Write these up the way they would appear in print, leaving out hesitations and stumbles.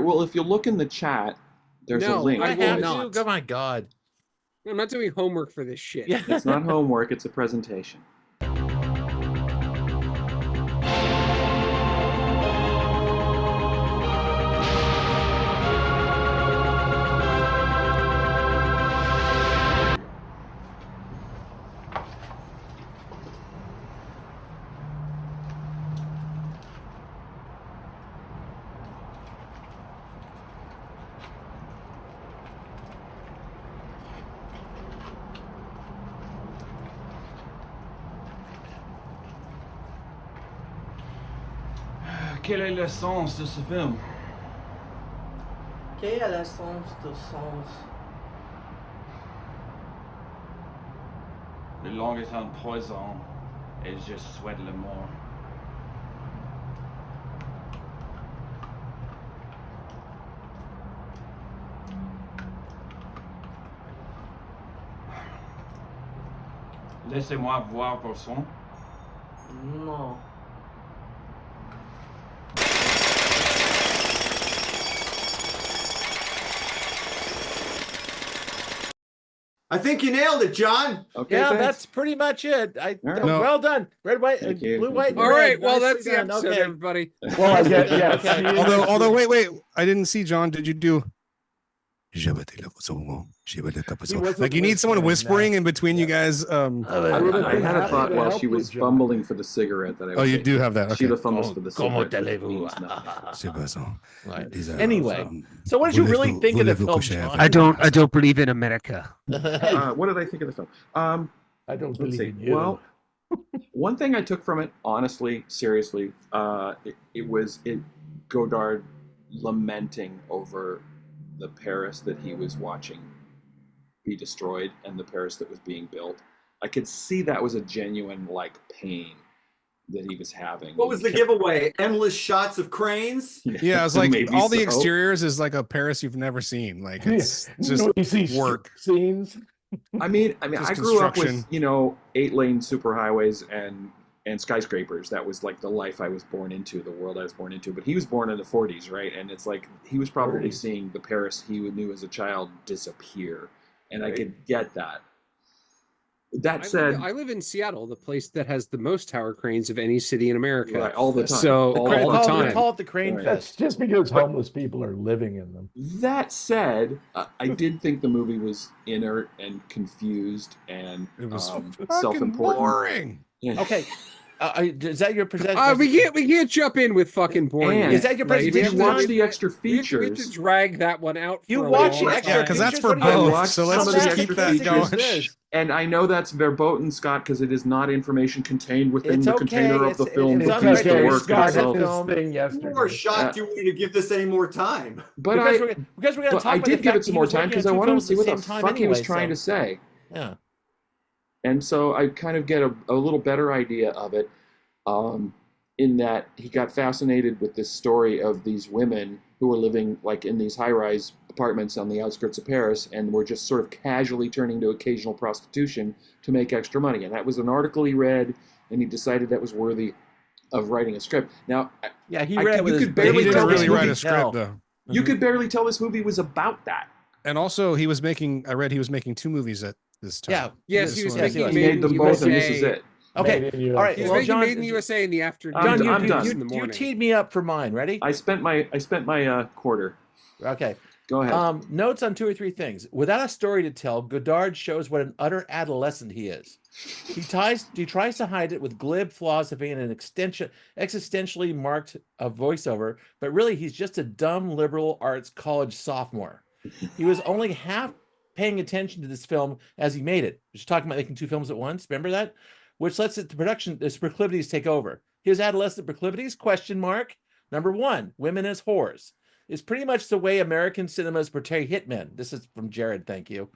well, if you look in the chat, there's a link. I will not. Oh my God. I'm not doing homework for this shit. Yeah. It's not homework, it's a presentation. Quel est le sens de ce film? Quel est le sens du sens? Le langue est un poison et je souhaite le mort. Laissez-moi voir vos sons. Non. I think you nailed it, John. Okay, Yeah, thanks. that's pretty much it. right. Well done. Red, white, Thank you. blue, white, and All right, red. well, Nicely that's the done. episode, Okay. everybody. Well, I guess, yes. Okay. Although, wait, I didn't see John. Did you do? Like you need someone whispering in between you guys. I had a thought while she was fumbling for the cigarette that I was Oh, you taking. do have that. Okay. Sheila fumbles for the Como cigarette. allez-vous? Right. Anyway, so what did you really think of the film, John? I don't believe in America. What did I think of the film? I don't Let's believe see. in you. Well, one thing I took from it, honestly, seriously, it was Godard lamenting over the Paris that he was watching be destroyed and the Paris that was being built. I could see that was a genuine pain that he was having. What was the giveaway? Endless shots of cranes? Yeah, it's like Maybe all the so. exteriors is like a Paris you've never seen. Like it's just you see work. scenes. I mean, Just I grew up with, construction. 8-lane superhighways and skyscrapers. That was like the life I was born into, the world I was born into. But he was born in the 40s, right? And it's like he was probably 40s. seeing the Paris he knew as a child disappear. And I could get that. That said, I live in Seattle, the place that has the most tower cranes of any city in America. right, all the time. So all all the the time. We call it the Crane Right. That's Fest. just because homeless people are living in them. That said, I did think the movie was inert and confused and It was fucking self-important. boring. Yeah. Okay. Is that your presentation? We can't jump in with fucking boring. And Is that your Like, If presentation? you watch John? the extra We have features, to drag that one out. You for a watch long the time. extra Yeah, because that's for features. What do you- both. So let's some of just the keep extra that features. going. and I know that's verboten, Scott, because it is not information contained within It's the okay. container of the It's- film it's that used to okay. work Scott itself. did this thing You yesterday. were shocked you wanted to give this any more time. But Because I, we're going to but talk I about the did give fact it some he more was time working because on I two wanted to films see at what the the same time fuck he was anyway, trying to so- say. Yeah. And so I kind of get a little better idea of it, in that he got fascinated with this story of these women who were living in these high-rise apartments on the outskirts of Paris and were just sort of casually turning to occasional prostitution to make extra money. And that was an article he read, and he decided that was worthy of writing a script. Now, Yeah, he I read could- it with you his could barely He brain. tell didn't this really write movie- a script though. you could barely tell this movie was about that. And also, he was making. I read he was making 2 movies at this time. Yeah. Yes, This he was one- making Yes, He Made made in them both, and this USA. is it. Okay. Made in All right. He was Well, making John, Made in the USA in the afternoon. John, I'm done. in the you morning. teed me up for mine. Ready? I spent my quarter. Okay. Go ahead. Notes on 2 or 3 things. Without a story to tell, Godard shows what an utter adolescent he is. He tries to hide it with glib philosophy and an existentially marked voiceover, but really he's just a dumb liberal arts college sophomore. He was only half paying attention to this film as he made it. Just talking about making 2 films at once. Remember that? Which lets the production, his proclivities take over. His adolescent proclivities, question mark. Number 1, women as whores. Is pretty much the way American cinemas portray hitmen. This is from Jared, thank you.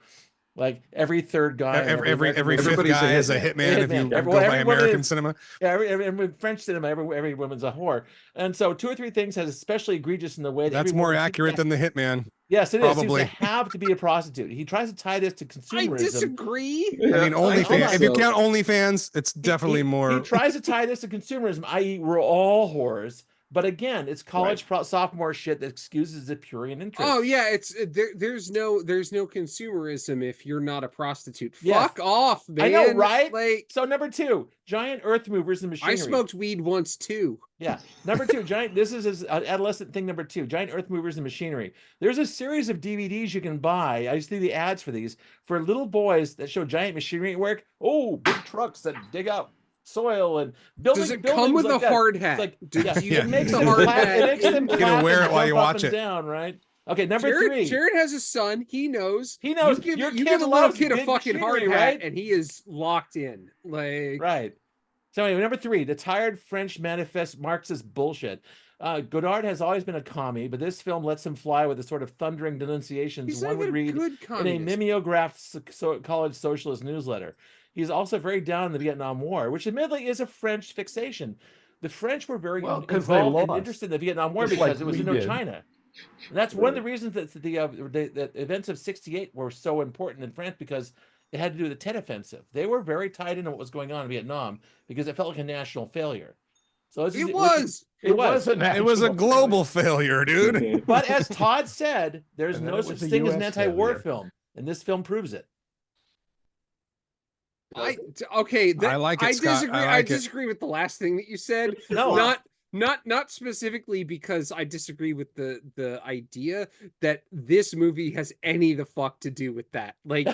Like every third guy. in Every fifth Everybody's a guy is a hitman. hitman if you Hitman. go Every by woman American is- cinema. Yeah, every French cinema, every woman's a whore. And so 2 or 3 things has especially egregious in the way that That's every more woman seems accurate to- than the hitman. Yes, it is. Seems probably. to have to be a prostitute. He tries to tie this to I consumerism. disagree. I mean, OnlyFans. If you so. count OnlyFans, it's definitely He more. tries to tie this to consumerism, i.e., we're all whores. But again, it's college sophomore shit that excuses the prurient interest. Oh yeah, it's there's no consumerism if you're not a prostitute. Yes. Fuck off, man. I know, right? Like, So number 2, giant earth movers and machinery. I smoked weed once too. Yeah. Number 2, giant. This is his adolescent thing. Number 2, giant earth movers and machinery. There's a series of DVDs you can buy. I see the ads for these for little boys that show giant machinery at work. Oh, big trucks that dig out soil and building. Does it come with like a that. hard hat? It's like, Do you it makes the them hard clap. hat? It makes them You're clap gonna wear and it while you jump up watch and it. down, right? Okay, number Jared, 3. Jared has a son. He knows. He knows. You Your give kid a little loves kid a big fucking hard machinery, hat, right? and he is locked in. Like, Right. So anyway, number 3, the tired French manifest Marxist bullshit. Godard has always been a commie, but this film lets him fly with the sort of thundering denunciations he's one not would even a read good in a communist. mimeographed college socialist newsletter. He's also very down in the Vietnam War, which admittedly is a French fixation. The French were very 'cause they involved and lost. interested in the Vietnam War Just because like it was we did. Indochina. And that's one of the reasons that the events of '68 were so important in France, because it had to do with the Tet Offensive. They were very tied into what was going on in Vietnam because it felt like a national failure. So this is- It was. It was. It was a global failure, dude. But as Todd said, there's And then no it such was a thing as an US anti-war failure. film, and this film proves it. Okay. I like it, I Scott. disagree. I I like it. disagree with the last thing that you said. No. Not specifically because I disagree with the idea that this movie has any the fuck to do with that. Like,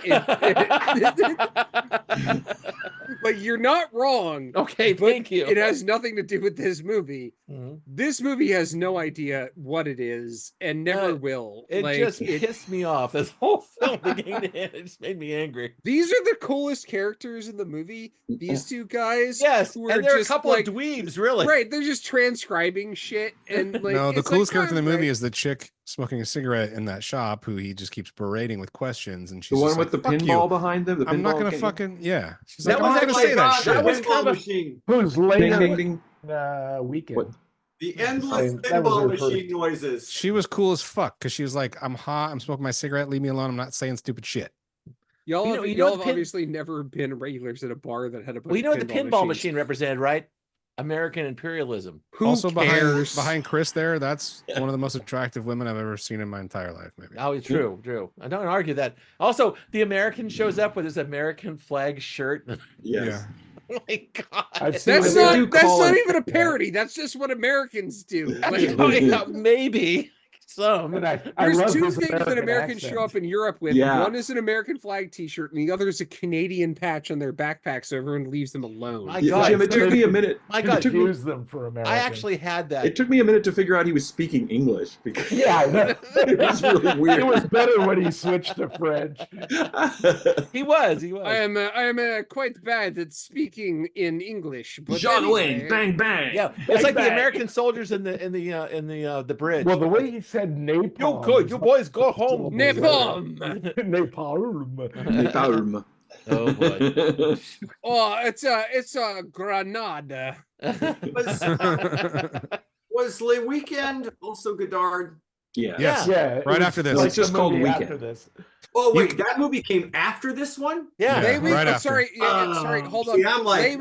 like you're not wrong. Okay, But thank you. It has nothing to do with this movie. Mhm. This movie has no idea what it is and never will. It Like, just pissed me off. This whole film beginning to end, it just made me angry. these are the coolest characters in the movie. These two guys. Yes, who and they're a just, couple like, of dweebs, really. Right, they're just transcribing shit and like. No, the it's coolest like, character in the all movie right. is the chick smoking a cigarette in that shop who he just keeps berating with questions, and she's The one just with like, the "Fuck pinball you. behind them. The I'm not pinball gonna game. fucking yeah." She's That like, was "I'm not actually- gonna say that that shit." was pinball kind of- machine. Who's Ding, later ding, ding. weekend? What? The endless That was pinball her first- machine noises. She was cool as fuck because she was like, "I'm hot. I'm smoking my cigarette. Leave me alone. I'm not saying stupid shit." Y'all You have, know- you know y'all what have pin- obviously never been regulars at a bar that had a bunch Well, you know of what the pinball machines. machine represented, right? American imperialism. Who Also cares? behind Chris there, that's one of the most attractive women I've ever seen in my entire life. Maybe. Oh, true. I don't argue that. Also, the American shows up with his American flag shirt. Yes. Oh my God. I've seen That's it. They do not. That's call not it- even a parody. That's just what Americans do. I Like, mean, yeah, maybe some. And I there's love two his things that American Americans show accent. up in Europe with. Yeah. One is an American flag T-shirt, and the other is a Canadian patch on their backpack, so everyone leaves them alone. My Yeah, God. Jim, it took me a minute. My It God, took me, Use them for American. I actually had that. it took me a minute to figure out he was speaking English because Yeah, I know. it was really weird. It was better when he switched to French. He was. I am quite bad at speaking in English. But John anyway, Wayne, bang bang. Yeah, it's like the bang. American soldiers in the bridge. Well, the way he said napalm. you boys go home. Napalm. Napalm. Napalm. Oh boy. Oh, it's a Granada. Was Le Weekend also Godard? Yeah. Yes. Yeah. it Right was after this. like It's just the called movie Weekend. After this. Oh wait, that movie came after this one? Yeah. Yeah. Lay right after. Sorry, sorry. Hold on. See, I'm like- Lay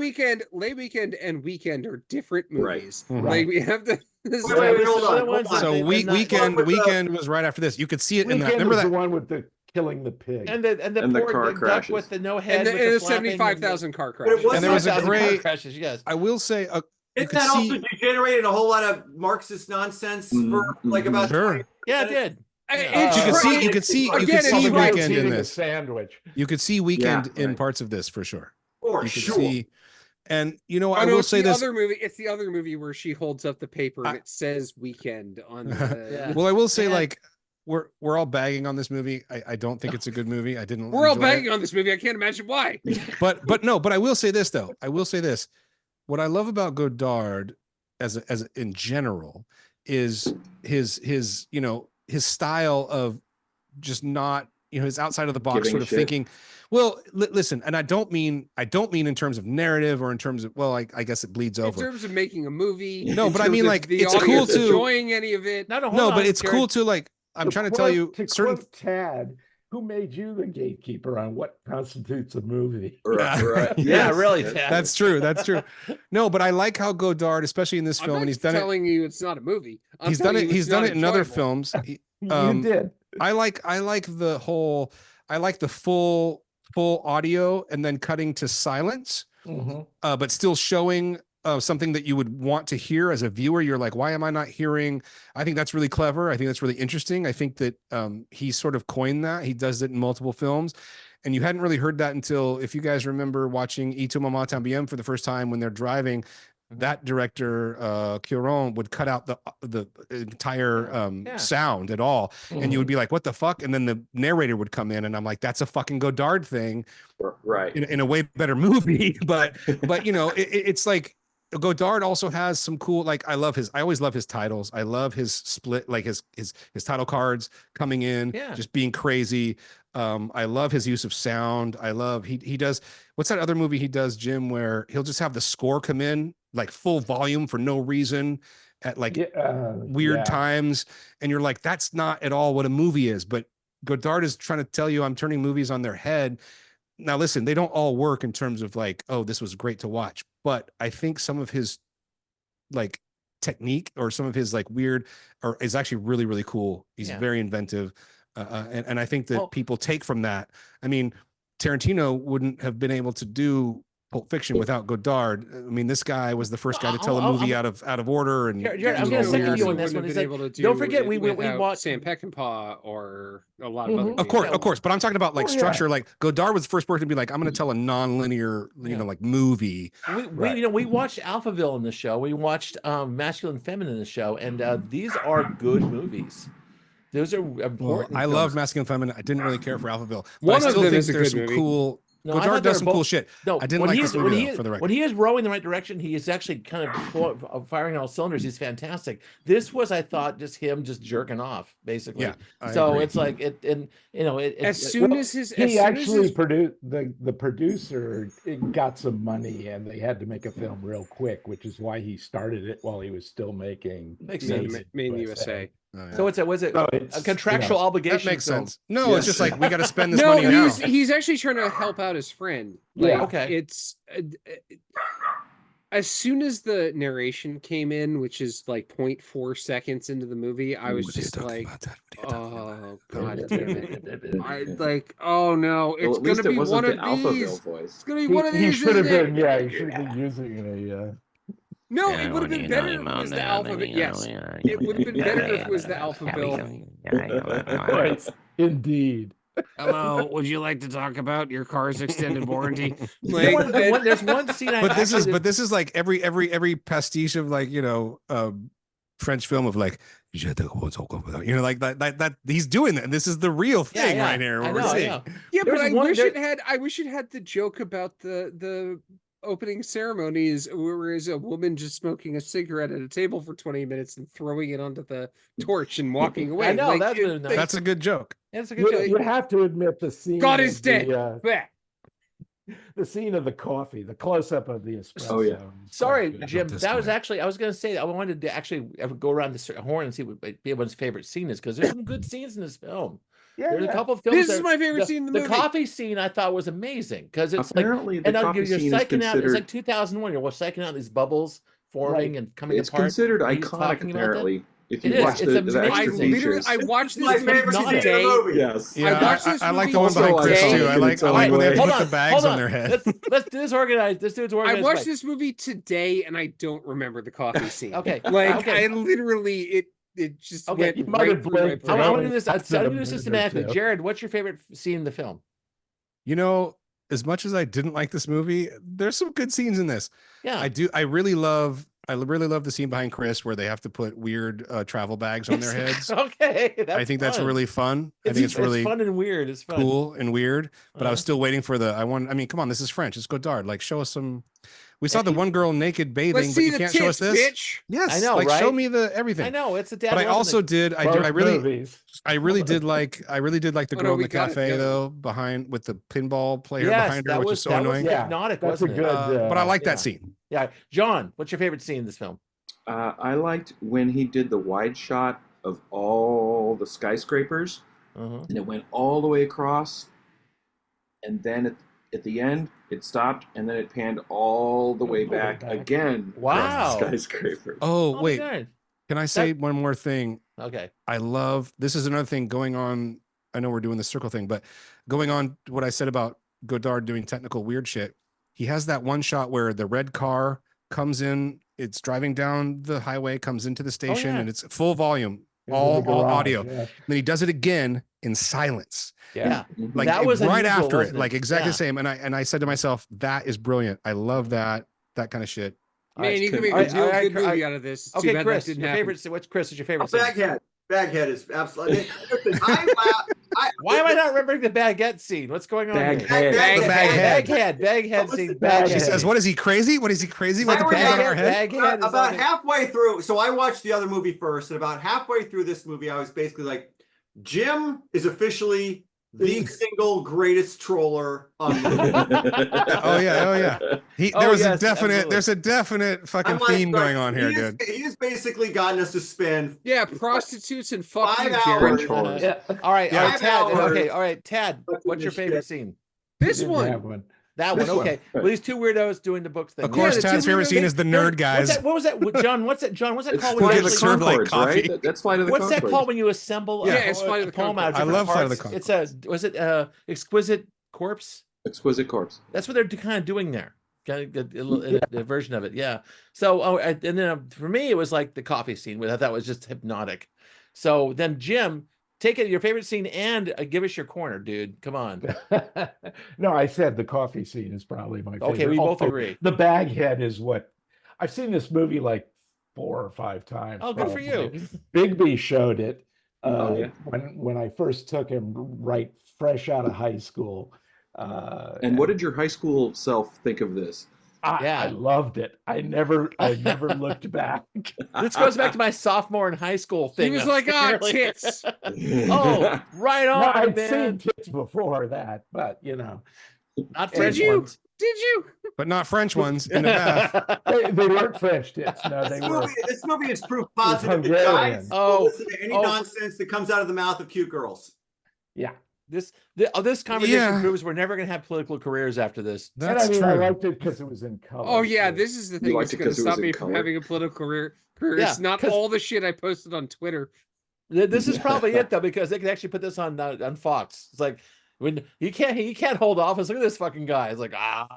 Weekend, and Weekend are different Right. movies. Mhm. Like we have to. This is Wait, This hold is on, the hold ones on. that So they- they're not- weekend was right after this. You could see it in that. Weekend Remember was that? the one with the killing the pig. And the And the poor car duck crashes. with the no head and the, with and the the flapping 75,000 car crash. But it And there was a 75,000 car great- crashes. Yes. I will say, you Isn't could that see. also degenerated a whole lot of Marxist nonsense for like about Sure. 20 Yeah, it did. It's You could great. see. You could see. You Again, could it's see right. weekend in Eating a this. sandwich. You could see weekend Yeah, in right. parts of this for sure. For You could sure. see. And you know, Oh, I no, will it's say the this. other movie. It's the other movie where she holds up the paper and I- it says "Weekend" on the. Yeah. Well, I will say, Yeah. like, we're all bagging on this movie. I don't think it's a good movie. I didn't. We're all enjoy it. banging on this movie. I can't imagine why. But no. But I will say this though. I will say this. What I love about Godard, as in general, is his his style of just not his outside of the box Giving sort a of shit. thinking. Well, listen, and I don't mean in terms of narrative or in terms of I guess it bleeds In over. terms of making a movie. No, in but I terms mean, of like, the it's cool audience to- enjoying any of it. No, hold No, on, but it's Jared. cool to like. I'm To trying to quote- tell you to certain. quote Tad, Who made you the gatekeeper on what constitutes a movie? Yeah. Right. Yeah, Yes. really, Yes. Dad. That's true. That's true. No, but I like how Godard, especially in this I'm film, not and he's done it. telling you it's not a movie. I'm He's done telling it. you He's it's done not it in other enjoyable. films. You did. I like the whole. I like the full audio and then cutting to silence, Mhm. but still showing something that you would want to hear as a viewer. You're like, why am I not hearing? I think that's really clever. I think that's really interesting. I think that he sort of coined that. He does it in multiple films. And you hadn't really heard that until, if you guys remember watching Y tu mamá también for the first time when they're driving, that director, Cuarón, would cut out the entire sound at all. And you would be like, what the fuck? And then the narrator would come in and I'm like, that's a fucking Godard thing. Right. In a way better movie. But you know, it's like, Godard also has some cool, like I always love his titles. I love his split, like his title cards coming in, just being crazy. I love his use of sound. I love he does, what's that other movie he does, Jim, where he'll just have the score come in like full volume for no reason at like weird times, and you're like, that's not at all what a movie is. But Godard is trying to tell you, I'm turning movies on their head. Now, listen, they don't all work in terms of like, oh, this was great to watch. But I think some of his like technique or some of his like weird is actually really, really cool. He's very inventive. And I think that people take from that. I mean, Tarantino wouldn't have been able to do Pulp Fiction without Godard. I mean, this guy was the first guy to tell a movie out of order. And Jared, I'm going to second you on this one. Don't forget, we watched Sam Peckinpah or a lot of other. Of course. But I'm talking about like structure. Like Godard was the first person to be like, I'm going to tell a non-linear, you know, like movie. We watched Alphaville in the show. We watched Masculine Feminine in the show, and these are good movies. Those are important. I love Masculine Feminine. I didn't really care for Alphaville. One of them is a good movie. Cool. No, Godard does some cool shit. No, I didn't like this movie for the record. When he is rowing in the right direction, he is actually kind of firing on all cylinders. He's fantastic. This was, I thought, just him just jerking off, basically. Yeah, so agree. it's like it, and you know, he actually produced the producer got some money, and they had to make a film real quick, which is why he started it while he was still making Makes sense. Made in USA. Oh, yeah. So was it a contractual obligation? That makes film? sense. No, it's just like we got to spend this money now. He's actually trying to help out his friend. Like, okay. It's as soon as the narration came in, which is like 0.4 seconds into the movie, I was just like, oh god damn it! I like, oh no, it's gonna be one of these. It's gonna be one of these. He should have been, he should have been using a. No, it would have been better if it was the alphabet. Yes, it would have been better if it was the alphabet. Right. Indeed. Hello, would you like to talk about your car's extended warranty? There's one scene. This is like every pastiche of like, you know, French film of like, you know, like that he's doing that. This is the real thing right here. I know. Yeah, but I wish it had the joke about the opening ceremonies, whereas a woman just smoking a cigarette at a table for 20 minutes and throwing it onto the torch and walking away. I know, like, that's a good joke. That's a good joke. You have to admit the scene. God is dead. The scene of the coffee, the close up of the espresso. Oh yeah. Sorry, Jim. That was actually I was going to say that I wanted to actually go around the horn and see what everyone's favorite scene is, because there's some good scenes in this film. Yeah, there's a couple of films. This is my favorite scene in the movie. The coffee scene I thought was amazing, because it's apparently like, the coffee you're scene psyching is out. It's like 2001. You're psyching out these bubbles forming and coming it's apart. It's considered iconic, apparently. If you it watch the extra features. I watched this my favorite scene in the movie. Yes. Yeah, I watched this I like movie the one behind Chris today. too. I like when they put the bags on their head. Let's do this organized. Let's do it organized. I watched this movie today and I don't remember the coffee scene. Okay. I literally it just went right through my brain. I want to do this. I'm going to do this systematically. Jared, what's your favorite scene in the film? You know, as much as I didn't like this movie, there's some good scenes in this. Yeah, I do. I really love the scene behind Chris where they have to put weird travel bags on their heads. Okay, I think that's really fun. I think it's really fun and weird. It's fun. Cool and weird. But I was still waiting for I mean, come on, this is French. It's Godard. Like, show us some. We saw the one girl naked bathing, but you can't show us this. Bitch. Yes, I know, like right? Show me the everything. I know it's a dad. But I also did. I really did like the girl in the cafe though, behind with the pinball player behind her, which is so annoying. Hypnotic, wasn't it? But I like that scene. Yeah, John, what's your favorite scene in this film? I liked when he did the wide shot of all the skyscrapers and it went all the way across, and then at the end it stopped, and then it panned all the way back again. Wow. Skyscraper. Oh, wait. God. Can I say one more thing? Okay. I love, this is another thing going on. I know we're doing the circle thing, but going on to what I said about Godard doing technical weird shit. He has that one shot where the red car comes in, it's driving down the highway, comes into the station, and it's full volume, all audio. Yeah. Then he does it again in silence. Yeah. Like that was right unusual, after it, wasn't like exactly the same. And I said to myself, that is brilliant. I love that kind of shit. Man, you can make a real good movie out of this. Okay, Chris, your favorite. Chris is your favorite? Baghead. Baghead is absolutely. Why am I not remembering the baguette scene? What's going on? Baghead scene. She says, "What is he crazy? What is he crazy? What the on our head?" About halfway through, so I watched the other movie first, and about halfway through this movie, I was basically like, Jim is officially the single greatest troller on the Oh yeah. There's a definite fucking theme going on here, dude. He's basically gotten us to spend prostitutes and fuck 5 you, hours. Jared. All right, Tad. hours. Okay, all right, Tad. What's your favorite scene? This one. That one, okay. Well, these two weirdos doing the books thing. Of course, Tad's favorite scene is the nerd guys. What was that, John? What's that called? When you serve like coffee? Right? That's Flight of the What's Conchords. that called when you assemble? It's Flight of the poem out of I love parts? Flight of the Conchords. Was it Exquisite Corpse? Exquisite Corpse. That's what they're kind of doing there. Kind of a version of it, yeah. So, and then for me, it was like the coffee scene, which I thought was just hypnotic. So then, Jim, take it your favorite scene and give us your corner, dude. Come on. No, I said the coffee scene is probably my favorite. Okay, we both agree. The Baghead is what I've seen this movie like 4 or 5 times. Oh, good for you. Bigby showed it when I first took him right fresh out of high school. And what did your high school self think of this? I loved it. I never looked back. This goes back to my sophomore in high school thing. He was like, tits. Oh, right on, no, I'd man. seen tits before that, but not French ones. Did you? But not French ones in the bath. They weren't French tits. No, they were. This movie is proof positive that guys will listen to any nonsense that comes out of the mouth of cute girls. Yeah. This conversation proves we're never going to have political careers after this. That's true. I liked it because it was in color. Oh yeah, this is the thing that's going to stop me from having a political career. It's not all the shit I posted on Twitter. This is probably it though, because they can actually put this on Fox. It's like when he can't hold office. Look at this fucking guy. It's like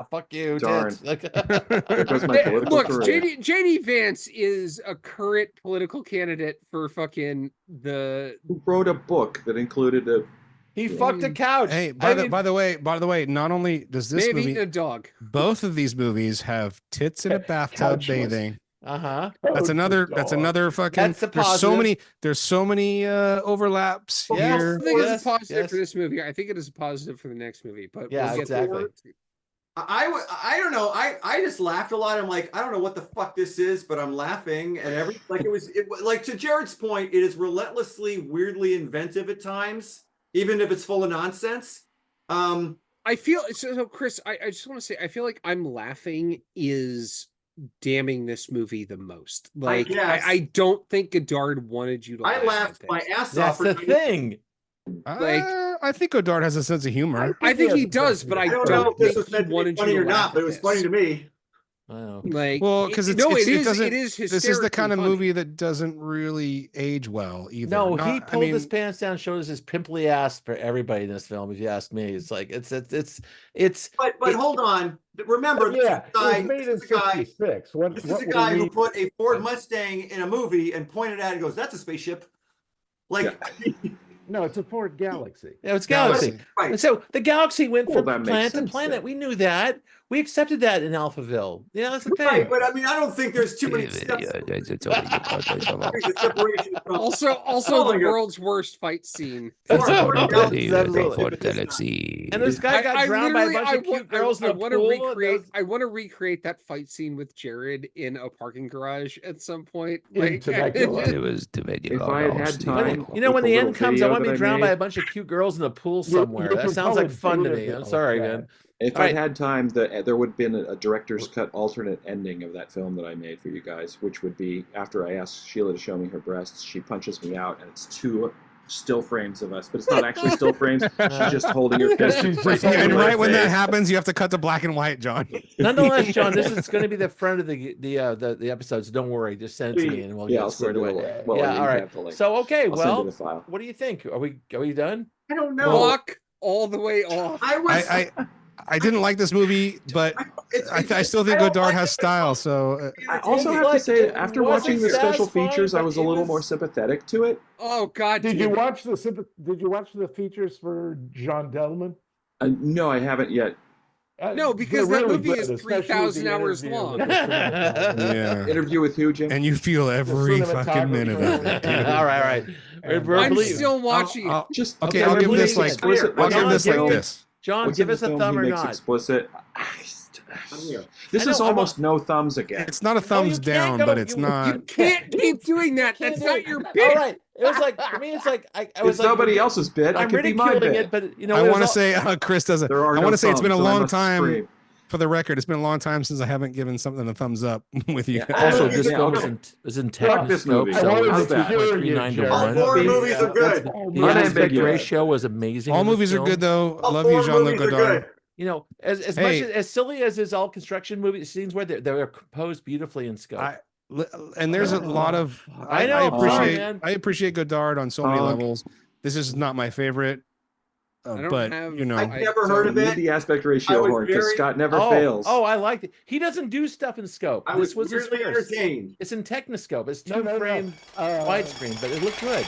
fuck you. Darn. Like, look, JD Vance is a current political candidate for fucking the. Who wrote a book that included a. He fucked a couch. Hey, by the way, not only does this movie, a dog. Both of these movies have tits in a bathtub bathing. That's another fucking. There's so many overlaps here. I think it's a positive for this movie. I think it is a positive for the next movie. But yeah, exactly. I don't know. I just laughed a lot. I'm like, I don't know what the fuck this is, but I'm laughing, and like to Jared's point, it is relentlessly, weirdly inventive at times, even if it's full of nonsense. I feel so Chris, I just want to say I feel like I'm laughing is damning this movie the most. Like I don't think Godard wanted you to laugh. I laughed my ass off. That's the thing. Like I think Godard has a sense of humor. I think he does, but I don't think he wanted funny you to or laugh not, but it was funny to me. Wow. Like, well, because it is this is the kind of funny. movie that doesn't really age well either. No, he pulled his pants down, showed us his pimply ass for everybody in this film. If you ask me, it's like it's. But hold on, remember, this is a guy who put a Ford Mustang in a movie and pointed at it and goes, "That's a spaceship." Like. Yeah. No, it's a Ford Galaxy. Yeah, it's Galaxy. Right. And so the Galaxy went from that planet to makes planet. sense. We knew that. We accepted that in Alphaville. Yeah, that's the thing. Right, but I mean, I don't think there's too many steps. Also, the world's worst fight scene. And this guy got drowned by a bunch of cute girls in a pool. I want to recreate that fight scene with Jared in a parking garage at some point. Like, if I had time, when the end comes, I want to be drowned by a bunch of cute girls in a pool somewhere. That sounds like fun to me. I'm sorry, man. If I had time, there would have been a director's cut alternate ending of that film that I made for you guys, which would be after I asked Sheila to show me her breasts, she punches me out, and it's two still frames of us, but it's not actually still frames. She's just holding her fist. And right when that happens, you have to cut to black and white, John. Nonetheless, John, this is going to be the front of the episodes. Don't worry, just send it to me and we'll get it squared away. Well, yeah, all right. So okay, well, file. what do you think? Are we done? I don't know. Block all the way off. I didn't like this movie, but I still think Godard has style. So I also have to say, after watching the special features, I was a little more sympathetic to it. Oh God! Did you watch the features for Jean Delman? No, I haven't yet. No, because that movie is 3,000 hours long. yeah. Interview with who, Jim? And you feel every fucking minute of it. all right. I'm still watching. I'll give this like this. John, give us a thumb or not. Explicit. This is almost no thumbs again. It's not a thumbs down, but it's not. You can't keep doing that. That's not your bit. All right. It was like, for me, it's like I was like, nobody else's bit. I'm ridiculing it, but you know, I want to say Chris doesn't. I want to say it's been a long time. Scream. For the record, it's been a long time since I haven't given something a thumbs up with you. Yeah. Also, this film was in Technoscope, so it was 3.39 to 1. All movies are good. The aspect ratio was amazing. All movies are good, though. I love you, Jean-Luc Godard. You know, as much as silly as his all construction movie scenes were, they're composed beautifully in scope. And there's a lot of I appreciate Godard on so many levels. This is not my favorite. But you know, I've never heard of it. The aspect ratio horn because Scott never fails. Oh, I liked it. He doesn't do stuff in scope. This was his first. It's in Technoscope. It's 2-frame widescreen, but it looked good.